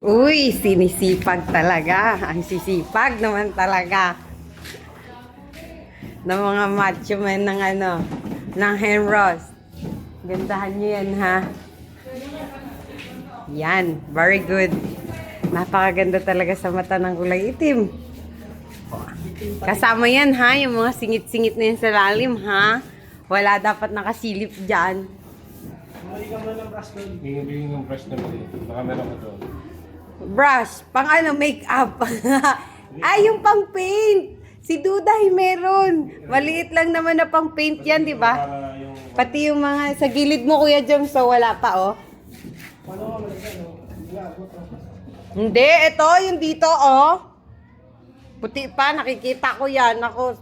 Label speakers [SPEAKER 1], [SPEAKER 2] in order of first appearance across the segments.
[SPEAKER 1] Uy, sinisipag talaga. Ang sisipag naman talaga ng mga macho men ng ng Henros. Gandahan nyo yan, ha? Yan, very good. Napakaganda talaga sa mata ng kulay itim. Kasama yan, ha? Yung mga singit-singit na yan sa lalim, ha? Wala dapat nakasilip dyan.
[SPEAKER 2] Bumalik ka muna ng brush ko. Bingin yung brush na mali. Baka meron ka doon.
[SPEAKER 1] Brush, pang make-up. Ay, yung pang paint. Si Duday meron. Maliit lang naman na pang paint yan, di ba? Pati yung mga sa gilid mo, Kuya Joms, so wala pa, oh. Hindi, ito, yung dito, oh. Puti pa, nakikita ko yan. Ako.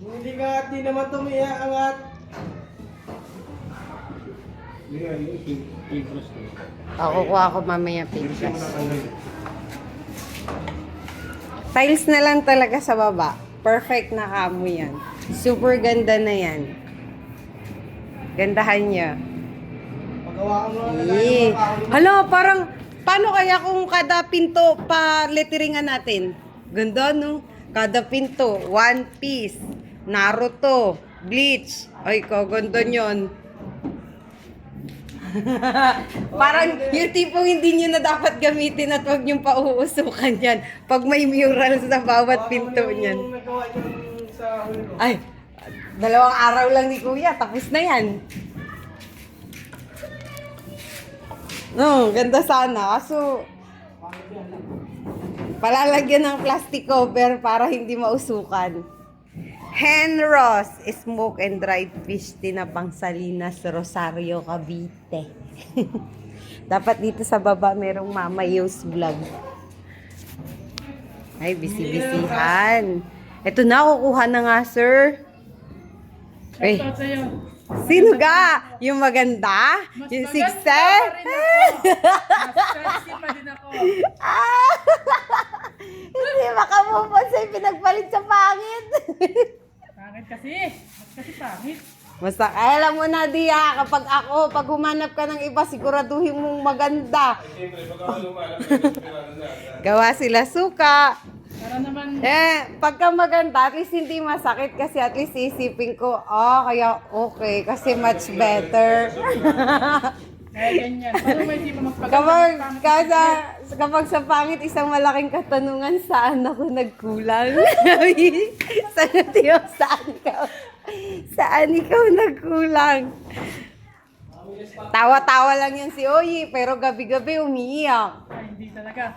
[SPEAKER 2] Hindi nga, di naman tumiya angat. Hindi nga, yung brush ko.
[SPEAKER 1] Ako, kuha ko mamaya
[SPEAKER 2] Bilisan mo
[SPEAKER 1] pictures.
[SPEAKER 2] na tanggal.
[SPEAKER 1] Tiles na lang talaga sa baba. Perfect na kamo yan. Super ganda na yan. Gandahan niya.
[SPEAKER 2] Pagawa mo na
[SPEAKER 1] Eh. Hala, parang, paano kaya kung kada pinto pa letteringan natin? Ganda, no? Kada pinto, One Piece, Naruto, Bleach. Ay, kaganda nyon. Parang yung tipong hindi nyo na dapat gamitin at huwag nyo pauusukan yan. Pag may mural sa bawat pinto niyan.
[SPEAKER 2] Yung nagawa niyan sa huli.
[SPEAKER 1] Ay, 2 araw lang ni Kuya, tapos na yan. No, ganda sana. Kaso, palalagyan ng plastic cover para hindi mausukan. Henros, smoke and dried fish tinapang Salinas, Rosario, Cavite. Dapat dito sa baba merong Mama Yos Vlog. Ay, bisi-bisihan. Ito na, kukuha na nga, sir. Eh, sino ga? Yung maganda? Yung 6'10"? Hindi makamupon sa'yo pinagpalit sa pangit.
[SPEAKER 3] Pangit kasi. Kasi pangit.
[SPEAKER 1] Basta, alam mo na, Dia, kapag pag humanap ka ng iba, siguraduhin mong maganda.
[SPEAKER 2] Siyempre, pagka lumalap,
[SPEAKER 1] Gawa sila suka.
[SPEAKER 3] Para naman,
[SPEAKER 1] Pagka maganda, at least hindi masakit kasi at least isipin ko, kaya okay, kasi much better.
[SPEAKER 3] kaya ganyan. Paano may hindi mo magpaganda?
[SPEAKER 1] Kapag sa pangit, isang malaking katanungan, saan ako nagkulang? Saan ikaw nagkulang? Tawa-tawa lang yan si Oyi, pero gabi-gabi umiiyak.
[SPEAKER 3] Ay, hindi talaga.